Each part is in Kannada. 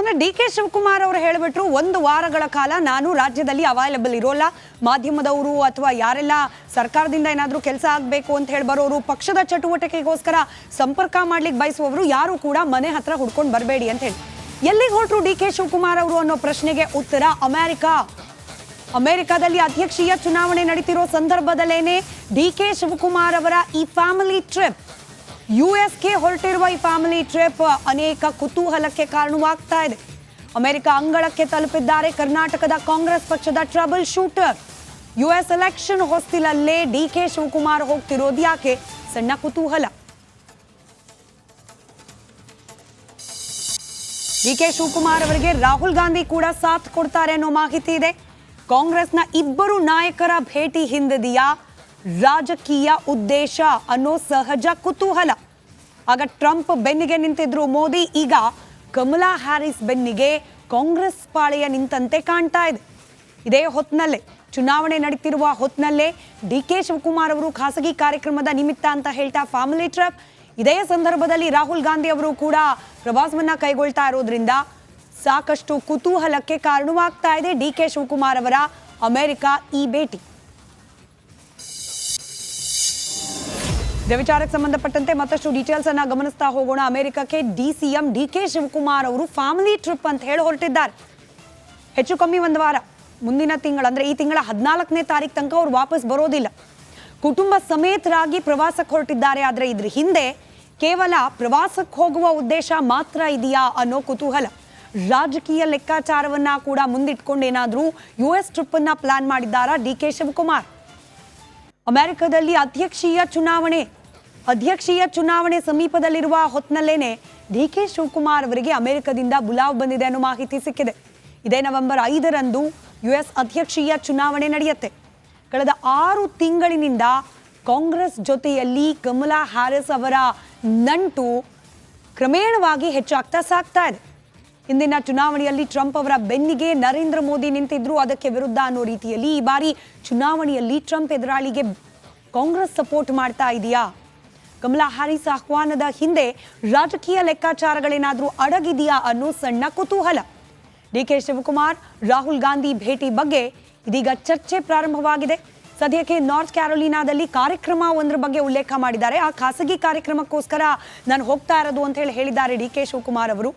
ಯಾಕಂದ್ರೆ ಡಿ.ಕೆ. ಶಿವಕುಮಾರ್ ಅವರು ಹೇಳಿಬಿಟ್ರು, ಒಂದು ವಾರಗಳ ಕಾಲ ನಾನು ರಾಜ್ಯದಲ್ಲಿ ಅವೈಲೇಬಲ್ ಇರೋಲ್ಲ. ಮಾಧ್ಯಮದವರು ಅಥವಾ ಯಾರೆಲ್ಲ ಸರ್ಕಾರದಿಂದ ಏನಾದರೂ ಕೆಲಸ ಆಗಬೇಕು ಅಂತ ಹೇಳಿ ಬರೋರು, ಪಕ್ಷದ ಚಟುವಟಿಕೆಗೋಸ್ಕರ ಸಂಪರ್ಕ ಮಾಡ್ಲಿಕ್ಕೆ ಬಯಸುವವರು ಯಾರು ಕೂಡ ಮನೆ ಹತ್ರ ಹುಡ್ಕೊಂಡು ಬರಬೇಡಿ ಅಂತ ಹೇಳಿ. ಎಲ್ಲಿಗೆ ಹೊರಟರು ಡಿ.ಕೆ. ಶಿವಕುಮಾರ್ ಅವರು ಅನ್ನೋ ಪ್ರಶ್ನೆಗೆ ಉತ್ತರ ಅಮೆರಿಕಾದಲ್ಲಿ ಅಧ್ಯಕ್ಷೀಯ ಚುನಾವಣೆ ನಡೀತಿರೋ ಸಂದರ್ಭದಲ್ಲೇನೆ ಡಿ.ಕೆ. ಶಿವಕುಮಾರ್ ಅವರ ಈ ಫ್ಯಾಮಿಲಿ ಟ್ರಿಪ್, ಯುಎಸ್ಗೆ ಹೊರಟಿರುವ ಈ ಫ್ಯಾಮಿಲಿ ಟ್ರಿಪ್ ಅನೇಕ ಕುತೂಹಲಕ್ಕೆ ಕಾರಣವಾಗ್ತಾ ಇದೆ. ಅಮೆರಿಕ ಅಂಗಳಕ್ಕೆ ತಲುಪಿದ್ದಾರೆ ಕರ್ನಾಟಕದ ಕಾಂಗ್ರೆಸ್ ಪಕ್ಷದ ಟ್ರಬಲ್ ಶೂಟರ್. ಯುಎಸ್ ಎಲೆಕ್ಷನ್ ಹೊಸ್ತಿಲಲ್ಲೇ ಡಿ.ಕೆ. ಶಿವಕುಮಾರ್ ಹೋಗ್ತಿರೋದು ಯಾಕೆ? ಸಣ್ಣ ಕುತೂಹಲ. ಡಿ.ಕೆ. ಶಿವಕುಮಾರ್ ಅವರಿಗೆ ರಾಹುಲ್ ಗಾಂಧಿ ಕೂಡ ಸಾಥ್ ಕೊಡ್ತಾರೆ ಅನ್ನೋ ಮಾಹಿತಿ ಇದೆ. ಕಾಂಗ್ರೆಸ್ನ ಇಬ್ಬರು ನಾಯಕರ ಭೇಟಿ ಹಿಂದಿದೆಯಾ ರಾಜಕೀಯ ಉದ್ದೇಶ ಅನ್ನೋ ಸಹಜ ಕುತೂಹಲ. ಆಗ ಟ್ರಂಪ್ ಬೆನ್ನಿಗೆ ನಿಂತಿದ್ರು ಮೋದಿ, ಈಗ ಕಮಲಾ ಹ್ಯಾರಿಸ್ ಬೆನ್ನಿಗೆ ಕಾಂಗ್ರೆಸ್ ಪಾಳೆಯ ನಿಂತಂತೆ ಕಾಣ್ತಾ ಇದೆ. ಇದೇ ಹೊತ್ತಿನಲ್ಲೇ, ಚುನಾವಣೆ ನಡೀತಿರುವ ಹೊತ್ತಿನಲ್ಲೇ ಡಿ.ಕೆ. ಶಿವಕುಮಾರ್ ಅವರು ಖಾಸಗಿ ಕಾರ್ಯಕ್ರಮದ ನಿಮಿತ್ತ ಅಂತ ಹೇಳ್ತಾ ಫ್ಯಾಮಿಲಿ ಟ್ರಿಪ್, ಇದೇ ಸಂದರ್ಭದಲ್ಲಿ ರಾಹುಲ್ ಗಾಂಧಿ ಅವರು ಕೂಡ ಪ್ರವಾಸವನ್ನ ಕೈಗೊಳ್ತಾ ಇರೋದ್ರಿಂದ ಸಾಕಷ್ಟು ಕುತೂಹಲಕ್ಕೆ ಕಾರಣವಾಗ್ತಾ ಇದೆ ಡಿ.ಕೆ. ಶಿವಕುಮಾರ್ ಅವರ ಅಮೆರಿಕ ಈ ಭೇಟಿ. ಇದೇ ವಿಚಾರಕ್ಕೆ ಸಂಬಂಧಪಟ್ಟಂತೆ ಮತ್ತಷ್ಟು ಡೀಟೇಲ್ಸ್ ಅನ್ನ ಗಮನಿಸ್ತಾ ಹೋಗೋಣ. ಅಮೆರಿಕಕ್ಕೆ ಸಿಎಂ ಡಿ.ಕೆ. ಶಿವಕುಮಾರ್ ಅವರು ಫ್ಯಾಮಿಲಿ ಟ್ರಿಪ್ ಅಂತ ಹೇಳಿ ಹೊರಟಿದ್ದಾರೆ. ಹೆಚ್ಚು ಕಮ್ಮಿ ಒಂದು ವಾರ, ಮುಂದಿನ ತಿಂಗಳು ಅಂದ್ರೆ ಈ ತಿಂಗಳ 14ನೇ ತಾರೀಕು ತನಕ ಅವ್ರು ವಾಪಸ್ ಬರೋದಿಲ್ಲ. ಕುಟುಂಬ ಸಮೇತರಾಗಿ ಪ್ರವಾಸಕ್ಕೆ ಹೊರಟಿದ್ದಾರೆ. ಆದರೆ ಇದ್ರ ಹಿಂದೆ ಕೇವಲ ಪ್ರವಾಸಕ್ಕೆ ಹೋಗುವ ಉದ್ದೇಶ ಮಾತ್ರ ಇದೆಯಾ ಅನ್ನೋ ಕುತೂಹಲ. ರಾಜಕೀಯ ಲೆಕ್ಕಾಚಾರವನ್ನ ಕೂಡ ಮುಂದಿಟ್ಕೊಂಡು ಏನಾದರೂ ಯುಎಸ್ ಟ್ರಿಪ್ ಅನ್ನ ಪ್ಲಾನ್ ಮಾಡಿದ್ದಾರಾ ಡಿ.ಕೆ. ಶಿವಕುಮಾರ್? ಅಮೆರಿಕದಲ್ಲಿ ಅಧ್ಯಕ್ಷೀಯ ಚುನಾವಣೆ ಸಮೀಪದಲ್ಲಿರುವ ಹೊತ್ತಿನಲ್ಲೇನೆ ಡಿ.ಕೆ. ಶಿವಕುಮಾರ್ ಅವರಿಗೆ ಅಮೆರಿಕದಿಂದ ಬುಲಾವ್ ಬಂದಿದೆ ಅನ್ನೋ ಮಾಹಿತಿ ಸಿಕ್ಕಿದೆ. ಇದೇ ನವೆಂಬರ್ 5ರಂದು ಯುಎಸ್ ಅಧ್ಯಕ್ಷೀಯ ಚುನಾವಣೆ ನಡೆಯುತ್ತೆ. ಕಳೆದ 6 ತಿಂಗಳಿನಿಂದ ಕಾಂಗ್ರೆಸ್ ಜೊತೆಯಲ್ಲಿ ಕಮಲಾ ಹ್ಯಾರಿಸ್ ಅವರ ನಂಟು ಕ್ರಮೇಣವಾಗಿ ಹೆಚ್ಚಾಗ್ತಾ ಸಾಗ್ತಾ ಇದೆ. ಇಂದಿನ ಚುನಾವಣೆಯಲ್ಲಿ ಟ್ರಂಪ್ ಅವರ ಬೆನ್ನಿಗೆ ನರೇಂದ್ರ ಮೋದಿ ನಿಂತಿದ್ರು, ಅದಕ್ಕೆ ವಿರುದ್ಧ ಅನ್ನೋ ರೀತಿಯಲ್ಲಿ ಈ ಬಾರಿ ಚುನಾವಣೆಯಲ್ಲಿ ಟ್ರಂಪ್ ಎದುರಾಳಿಗೆ ಕಾಂಗ್ರೆಸ್ ಸಪೋರ್ಟ್ ಮಾಡ್ತಾ ಇದೆಯಾ? ಕಮಲಾ ಹ್ಯಾರಿಸ್ ಆಹ್ವಾನದ ಹಿಂದೆ ರಾಜಕೀಯ ಲೆಕ್ಕಾಚಾರಗಳೇನಾದರೂ ಅಡಗಿದೆಯಾ ಅನ್ನೋ ಸಣ್ಣ ಕುತೂಹಲ. ಡಿ.ಕೆ. ಶಿವಕುಮಾರ್ ರಾಹುಲ್ ಗಾಂಧಿ ಭೇಟಿ ಬಗ್ಗೆ ಇದೀಗ ಚರ್ಚೆ ಪ್ರಾರಂಭವಾಗಿದೆ. ಸದ್ಯಕ್ಕೆ ನಾರ್ತ್ ಕ್ಯಾರೋಲಿನಾದಲ್ಲಿ ಕಾರ್ಯಕ್ರಮ ಒಂದರ ಬಗ್ಗೆ ಉಲ್ಲೇಖ ಮಾಡಿದ್ದಾರೆ. ಆ ಖಾಸಗಿ ಕಾರ್ಯಕ್ರಮಕ್ಕೋಸ್ಕರ ನಾನು ಹೋಗ್ತಾ ಇರೋದು ಅಂತ ಹೇಳಿದ್ದಾರೆ ಡಿ.ಕೆ. ಶಿವಕುಮಾರ್ ಅವರು.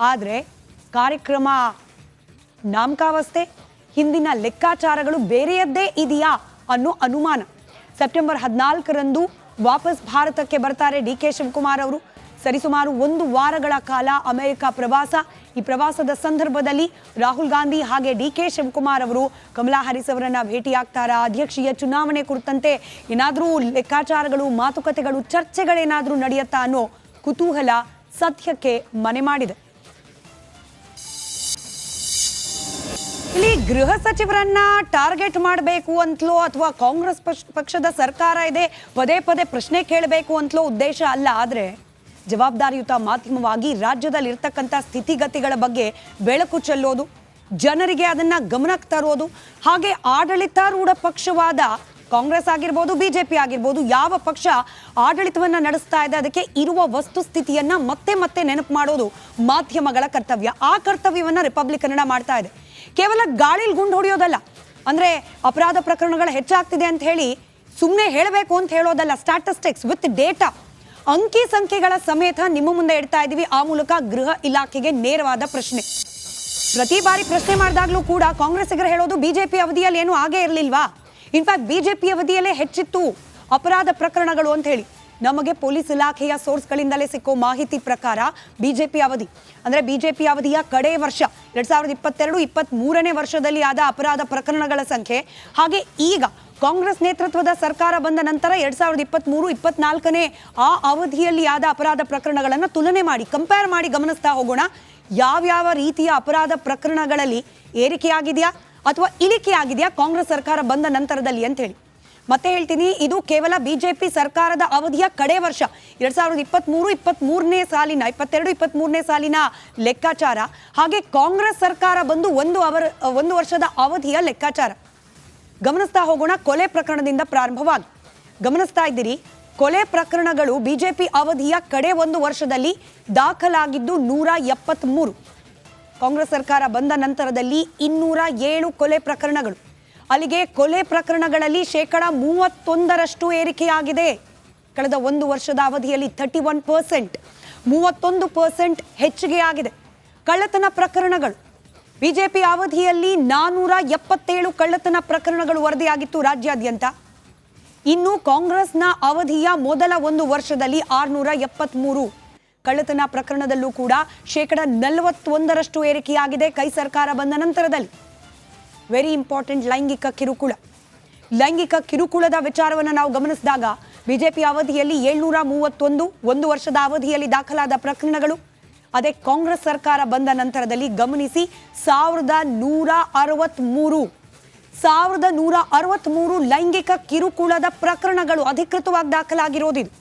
ಆದರೆ ಕಾರ್ಯಕ್ರಮ ನಾಮಕಾವಸ್ಥೆ, ಹಿಂದಿನ ಲೆಕ್ಕಾಚಾರಗಳು ಬೇರೆಯದ್ದೇ ಇದೆಯಾ ಅನ್ನೋ ಅನುಮಾನ. ಸೆಪ್ಟೆಂಬರ್ 14ರಂದು ವಾಪಸ್ ಭಾರತಕ್ಕೆ ಬರ್ತಾರೆ ಡಿ.ಕೆ. ಶಿವಕುಮಾರ್ ಅವರು. ಸರಿಸುಮಾರು 1 ವಾರಗಳ ಕಾಲ ಅಮೆರಿಕ ಪ್ರವಾಸ. ಈ ಪ್ರವಾಸದ ಸಂದರ್ಭದಲ್ಲಿ ರಾಹುಲ್ ಗಾಂಧಿ ಹಾಗೆ ಡಿ.ಕೆ. ಶಿವಕುಮಾರ್ ಅವರು ಕಮಲಾ ಹ್ಯಾರಿಸ್ ಅವರನ್ನ ಭೇಟಿಯಾಗ್ತಾರಾ? ಅಧ್ಯಕ್ಷೀಯ ಚುನಾವಣೆ ಕುರಿತಂತೆ ಏನಾದರೂ ಲೆಕ್ಕಾಚಾರಗಳು, ಮಾತುಕತೆಗಳು, ಚರ್ಚೆಗಳೇನಾದರೂ ನಡೆಯುತ್ತಾ ಅನ್ನೋ ಕುತೂಹಲ ಸದ್ಯಕ್ಕೆ ಮನೆ ಮಾಡಿದೆ. ಇಲ್ಲಿ ಗೃಹ ಸಚಿವರನ್ನ ಟಾರ್ಗೆಟ್ ಮಾಡಬೇಕು ಅಂತಲೋ ಅಥವಾ ಕಾಂಗ್ರೆಸ್ ಪಕ್ಷದ ಸರ್ಕಾರ ಇದೆ ಪದೇ ಪದೇ ಪ್ರಶ್ನೆ ಕೇಳಬೇಕು ಅಂತಲೋ ಉದ್ದೇಶ ಅಲ್ಲ. ಆದರೆ ಜವಾಬ್ದಾರಿಯುತ ಮಾಧ್ಯಮವಾಗಿ ರಾಜ್ಯದಲ್ಲಿ ಇರ್ತಕ್ಕಂಥ ಸ್ಥಿತಿಗತಿಗಳ ಬಗ್ಗೆ ಬೆಳಕು ಚೆಲ್ಲೋದು, ಜನರಿಗೆ ಅದನ್ನ ಗಮನಕ್ಕೆ ತರೋದು, ಹಾಗೆ ಆಡಳಿತಾರೂಢ ಪಕ್ಷವಾದ ಕಾಂಗ್ರೆಸ್ ಆಗಿರ್ಬೋದು, ಬಿಜೆಪಿ ಆಗಿರ್ಬೋದು, ಯಾವ ಪಕ್ಷ ಆಡಳಿತವನ್ನ ನಡೆಸ್ತಾ ಇದೆ ಅದಕ್ಕೆ ಇರುವ ವಸ್ತುಸ್ಥಿತಿಯನ್ನ ಮತ್ತೆ ಮತ್ತೆ ನೆನಪು ಮಾಡೋದು ಮಾಧ್ಯಮಗಳ ಕರ್ತವ್ಯ. ಆ ಕರ್ತವ್ಯವನ್ನ ರಿಪಬ್ಲಿಕ್ ಕನ್ನಡ ಮಾಡ್ತಾ ಇದೆ. ಕೇವಲ ಗಾಳಿಲಿ ಗುಂಡು ಹೊಡೆಯೋದಲ್ಲ, ಅಂದ್ರೆ ಅಪರಾಧ ಪ್ರಕರಣಗಳು ಹೆಚ್ಚಾಗ್ತಿದೆ ಅಂತ ಹೇಳಿ ಸುಮ್ಮನೆ ಹೇಳಬೇಕು ಅಂತ ಹೇಳೋದಲ್ಲ. ಸ್ಟ್ಯಾಟಿಸ್ಟಿಕ್ಸ್ ವಿತ್ ಡೇಟಾ, ಅಂಕಿ ಸಂಖ್ಯೆಗಳ ಸಮೇತ ನಿಮ್ಮ ಮುಂದೆ ಇಡ್ತಾ ಇದ್ದೀವಿ. ಆ ಮೂಲಕ ಗೃಹ ಇಲಾಖೆಗೆ ನೇರವಾದ ಪ್ರಶ್ನೆ. ಪ್ರತಿ ಬಾರಿ ಪ್ರಶ್ನೆ ಮಾಡಿದಾಗಲೂ ಕೂಡ ಕಾಂಗ್ರೆಸ್ಸಿಗರು ಹೇಳೋದು ಬಿಜೆಪಿ ಅವಧಿಯಲ್ಲಿ ಏನೂ ಆಗೇ ಇರಲಿಲ್ವಾ, ಇನ್ಫ್ಯಾಕ್ಟ್ ಬಿಜೆಪಿ ಅವಧಿಯಲ್ಲೇ ಹೆಚ್ಚಿತ್ತು ಅಪರಾಧ ಪ್ರಕರಣಗಳು ಅಂತ ಹೇಳಿ. ನಮಗೆ ಪೊಲೀಸ್ ಇಲಾಖೆಯ ಸೋರ್ಸ್ಗಳಿಂದಲೇ ಸಿಕ್ಕೋ ಮಾಹಿತಿ ಪ್ರಕಾರ ಬಿಜೆಪಿ ಅವಧಿ ಅಂದರೆ ಬಿಜೆಪಿ ಅವಧಿಯ ಕಡೇ ವರ್ಷ 2022-23ನೇ ವರ್ಷದಲ್ಲಿ ಆದ ಅಪರಾಧ ಪ್ರಕರಣಗಳ ಸಂಖ್ಯೆ, ಹಾಗೆ ಈಗ ಕಾಂಗ್ರೆಸ್ ನೇತೃತ್ವದ ಸರ್ಕಾರ ಬಂದ ನಂತರ 2023-24ನೇ ಆ ಅವಧಿಯಲ್ಲಿ ಆದ ಅಪರಾಧ ಪ್ರಕರಣಗಳನ್ನು ತುಲನೆ ಮಾಡಿ, ಕಂಪೇರ್ ಮಾಡಿ ಗಮನಿಸ್ತಾ ಹೋಗೋಣ. ಯಾವ್ಯಾವ ರೀತಿಯ ಅಪರಾಧ ಪ್ರಕರಣಗಳಲ್ಲಿ ಏರಿಕೆಯಾಗಿದೆಯಾ ಅಥವಾ ಇಳಿಕೆಯಾಗಿದೆಯಾ ಕಾಂಗ್ರೆಸ್ ಸರ್ಕಾರ ಬಂದ ನಂತರದಲ್ಲಿ ಅಂತ ಹೇಳಿ. ಮತ್ತೆ ಹೇಳ್ತೀನಿ, ಇದು ಕೇವಲ ಬಿಜೆಪಿ ಸರ್ಕಾರದ ಅವಧಿಯ ಕಡೆ ವರ್ಷ 2023-23ನೇ ಸಾಲಿನ 22-23ನೇ ಸಾಲಿನ ಲೆಕ್ಕಾಚಾರ, ಹಾಗೆ ಕಾಂಗ್ರೆಸ್ ಸರ್ಕಾರ ಬಂದು ಒಂದು ವರ್ಷದ ಅವಧಿಯ ಲೆಕ್ಕಾಚಾರ. ಗಮನಿಸ್ತಾ ಹೋಗೋಣ. ಕೊಲೆ ಪ್ರಕರಣದಿಂದ ಪ್ರಾರಂಭವಾಗಿ ಗಮನಿಸ್ತಾ ಇದ್ದೀರಿ, ಕೊಲೆ ಪ್ರಕರಣಗಳು ಬಿಜೆಪಿ ಅವಧಿಯ ಕಡೆ ಒಂದು ವರ್ಷದಲ್ಲಿ ದಾಖಲಾಗಿದ್ದು 173. ಕಾಂಗ್ರೆಸ್ ಸರ್ಕಾರ ಬಂದ ನಂತರದಲ್ಲಿ 207 ಕೊಲೆ ಪ್ರಕರಣಗಳು. ಅಲ್ಲಿಗೆ ಕೊಲೆ ಪ್ರಕರಣಗಳಲ್ಲಿ 31% ಏರಿಕೆಯಾಗಿದೆ. ಕಳೆದ ಒಂದು ವರ್ಷದ ಅವಧಿಯಲ್ಲಿ 31%, 31% ಹೆಚ್ಚಿಗೆ ಆಗಿದೆ. ಕಳ್ಳತನ ಪ್ರಕರಣಗಳು ಬಿಜೆಪಿ ಅವಧಿಯಲ್ಲಿ 477 ಕಳ್ಳತನ ಪ್ರಕರಣಗಳು ವರದಿಯಾಗಿತ್ತು ರಾಜ್ಯಾದ್ಯಂತ. ಇನ್ನು ಕಾಂಗ್ರೆಸ್ನ ಅವಧಿಯ ಮೊದಲ ಒಂದು ವರ್ಷದಲ್ಲಿ 673 ಕಳ್ಳತನ ಪ್ರಕರಣದಲ್ಲೂ ಕೂಡ 41% ಏರಿಕೆಯಾಗಿದೆ ಕೈ ಸರ್ಕಾರ ಬಂದ ನಂತರದಲ್ಲಿ. ವೆರಿ ಇಂಪಾರ್ಟೆಂಟ್, ಲೈಂಗಿಕ ಕಿರುಕುಳದ ವಿಚಾರವನ್ನು ನಾವು ಗಮನಿಸಿದಾಗ ಬಿಜೆಪಿ ಅವಧಿಯಲ್ಲಿ 731 ಒಂದು ವರ್ಷದ ಅವಧಿಯಲ್ಲಿ ದಾಖಲಾದ ಪ್ರಕರಣಗಳು. ಅದೇ ಕಾಂಗ್ರೆಸ್ ಸರ್ಕಾರ ಬಂದ ನಂತರದಲ್ಲಿ ಗಮನಿಸಿ 1163 ಲೈಂಗಿಕ ಕಿರುಕುಳದ ಪ್ರಕರಣಗಳು ಅಧಿಕೃತವಾಗಿ ದಾಖಲಾಗಿರೋದಿದು.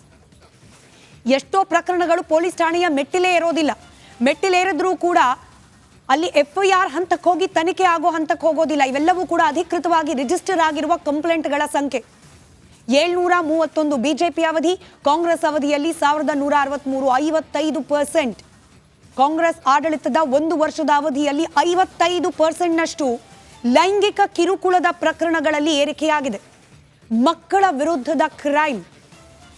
ಎಷ್ಟೋ ಪ್ರಕರಣಗಳು ಪೊಲೀಸ್ ಠಾಣೆಯ ಮೆಟ್ಟಿಲೇ ಇರೋದಿಲ್ಲ. ಮೆಟ್ಟಿಲೇರಿದ್ರೂ ಕೂಡ ಅಲ್ಲಿ FIR ಹಂತಕ್ಕೆ ಹೋಗಿ ತನಿಖೆ ಆಗೋ ಹಂತಕ್ಕೆ ಹೋಗೋದಿಲ್ಲ. ಇವೆಲ್ಲವೂ ಕೂಡ ಅಧಿಕೃತವಾಗಿ ರಿಜಿಸ್ಟರ್ ಆಗಿರುವ ಕಂಪ್ಲೇಂಟ್ಗಳ ಸಂಖ್ಯೆ. 731 ಬಿಜೆಪಿ ಅವಧಿ, ಕಾಂಗ್ರೆಸ್ ಅವಧಿಯಲ್ಲಿ 1163, 55%. ಕಾಂಗ್ರೆಸ್ ಆಡಳಿತದ ಒಂದು ವರ್ಷದ ಅವಧಿಯಲ್ಲಿ 55%ನಷ್ಟು ಲೈಂಗಿಕ ಕಿರುಕುಳದ ಪ್ರಕರಣಗಳಲ್ಲಿ ಏರಿಕೆಯಾಗಿದೆ. ಮಕ್ಕಳ ವಿರುದ್ಧದ ಕ್ರೈಮ್,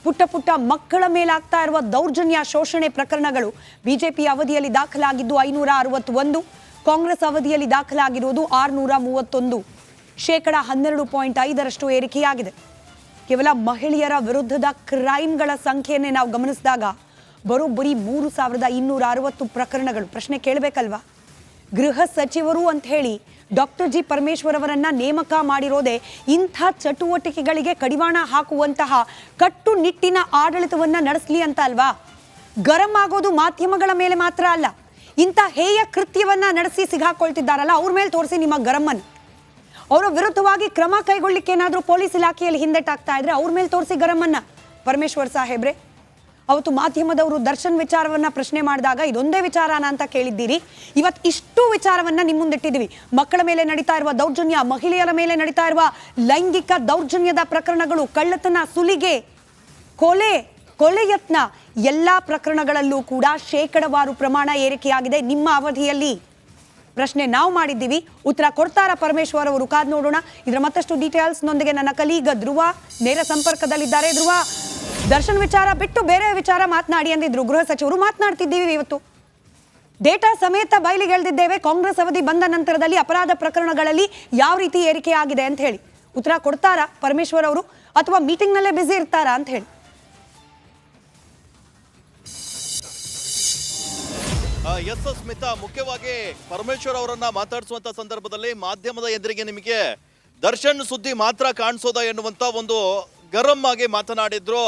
ಪುಟ್ಟ ಮಕ್ಕಳ ಮೇಲಾಗ್ತಾ ಇರುವ ದೌರ್ಜನ್ಯ, ಶೋಷಣೆ ಪ್ರಕರಣಗಳು ಬಿಜೆಪಿ ಅವಧಿಯಲ್ಲಿ ದಾಖಲಾಗಿದ್ದು 561, ಕಾಂಗ್ರೆಸ್ ಅವಧಿಯಲ್ಲಿ ದಾಖಲಾಗಿರುವುದು 631, 12.5% ಏರಿಕೆಯಾಗಿದೆ. ಕೇವಲ ಮಹಿಳೆಯರ ವಿರುದ್ಧದ ಕ್ರೈಮ್ಗಳ ಸಂಖ್ಯೆಯನ್ನೇ ನಾವು ಗಮನಿಸಿದಾಗ ಬರೋಬ್ಬರಿ 3260 ಪ್ರಕರಣಗಳು. ಪ್ರಶ್ನೆ ಕೇಳಬೇಕಲ್ವಾ? ಗೃಹ ಸಚಿವರು ಅಂತ ಹೇಳಿ ಡಾಕ್ಟರ್ ಜಿ ಪರಮೇಶ್ವರ್ ಅವರನ್ನ ನೇಮಕ ಮಾಡಿರೋದೇ ಇಂಥ ಚಟುವಟಿಕೆಗಳಿಗೆ ಕಡಿವಾಣ ಹಾಕುವಂತಹ ಕಟ್ಟುನಿಟ್ಟಿನ ಆಡಳಿತವನ್ನ ನಡೆಸಲಿ ಅಂತ ಅಲ್ವಾ? ಗರಂ ಆಗೋದು ಮಾಧ್ಯಮಗಳ ಮೇಲೆ ಮಾತ್ರ ಅಲ್ಲ, ಇಂಥ ಹೇಯ ಕೃತ್ಯವನ್ನ ನಡೆಸಿ ಸಿಗಾಕೊಳ್ತಿದ್ದಾರಲ್ಲ ಅವ್ರ ಮೇಲೆ ತೋರಿಸಿ ನಿಮ್ಮ ಗರಮನ್ನು. ಅವರ ವಿರುದ್ಧವಾಗಿ ಕ್ರಮ ಕೈಗೊಳ್ಳಿಕ್ಕೆ ಏನಾದರೂ ಪೊಲೀಸ್ ಇಲಾಖೆಯಲ್ಲಿ ಹಿಂದೆಟಾಗ್ತಾ ಇದ್ರೆ ಅವ್ರ ಮೇಲೆ ತೋರಿಸಿ ಗರಮನ್ನ. ಪರಮೇಶ್ವರ್ ಸಾಹೇಬ್ರೆ, ಅವತ್ತು ಮಾಧ್ಯಮದವರು ದರ್ಶನ್ ವಿಚಾರವನ್ನ ಪ್ರಶ್ನೆ ಮಾಡಿದಾಗ ಇದೊಂದೇ ವಿಚಾರನ ಅಂತ ಕೇಳಿದ್ದೀರಿ. ಇವತ್ತು ಇಷ್ಟು ವಿಚಾರವನ್ನ ನಿಮ್ಮ ಮುಂದಿಟ್ಟಿದ್ದೀವಿ. ಮಕ್ಕಳ ಮೇಲೆ ನಡೀತಾ ಇರುವ ದೌರ್ಜನ್ಯ, ಮಹಿಳೆಯರ ಮೇಲೆ ನಡೀತಾ ಇರುವ ಲೈಂಗಿಕ ದೌರ್ಜನ್ಯದ ಪ್ರಕರಣಗಳು, ಕಳ್ಳತನ, ಸುಲಿಗೆ, ಕೊಲೆ ಯತ್ನ, ಎಲ್ಲಾ ಪ್ರಕರಣಗಳಲ್ಲೂ ಕೂಡ ಶೇಕಡವಾರು ಪ್ರಮಾಣ ಏರಿಕೆಯಾಗಿದೆ ನಿಮ್ಮ ಅವಧಿಯಲ್ಲಿ. ಪ್ರಶ್ನೆ ನಾವು ಮಾಡಿದ್ದೀವಿ, ಉತ್ತರ ಕೊಡ್ತಾರ ಪರಮೇಶ್ವರ್ ಅವರು? ಕಾದ್ ನೋಡೋಣ. ಇದರ ಮತ್ತಷ್ಟು ಡೀಟೇಲ್ಸ್ ನೊಂದಿಗೆ ನನ್ನ ಕಲೀಗ ಧ್ರುವ ನೇರ ಸಂಪರ್ಕದಲ್ಲಿದ್ದಾರೆ. ಧ್ರುವ, ದರ್ಶನ್ ವಿಚಾರ ಬಿಟ್ಟು ಬೇರೆ ವಿಚಾರ ಮಾತನಾಡಿ ಅಂದಿದ್ರು ಗೃಹ ಸಚಿವರು. ಮಾತನಾಡ್ತಿದ್ದೀವಿ ಇವತ್ತು. ಡೇಟಾ ಸಮೇತ ಬಯಲಿಗೆ ಎಳೆದಿದ್ದೇವೆ. ಕಾಂಗ್ರೆಸ್ ಅವಧಿ ಬಂದ ನಂತರದಲ್ಲಿ ಅಪರಾಧ ಪ್ರಕರಣಗಳಲ್ಲಿ ಯಾವ ರೀತಿ ಏರಿಕೆ ಆಗಿದೆ ಅಂತ ಹೇಳಿ ಉತ್ತರ ಕೊಡ್ತಾರಾ ಪರಮೇಶ್ವರ್ ಅವರು, ಅಥವಾ ಮೀಟಿಂಗ್ ನಲ್ಲೇ ಬಿಸಿ ಇರ್ತಾರಾ ಅಂತ ಹೇಳಿ? ಎಸ್ ಸ್ಮಿತಾ, ಮುಖ್ಯವಾಗಿ ಪರಮೇಶ್ವರ್ ಅವರನ್ನ ಮಾತಾಡಿಸುವಂತ ಸಂದರ್ಭದಲ್ಲಿ ಮಾಧ್ಯಮದ ಎದುರಿಗೆ ನಿಮಗೆ ದರ್ಶನ್ ಸುದ್ದಿ ಮಾತ್ರ ಕಾಣಿಸೋದ ಎನ್ನುವಂತ ಒಂದು ಗರಂ ಆಗಿ ಮಾತನಾಡಿದ್ರು.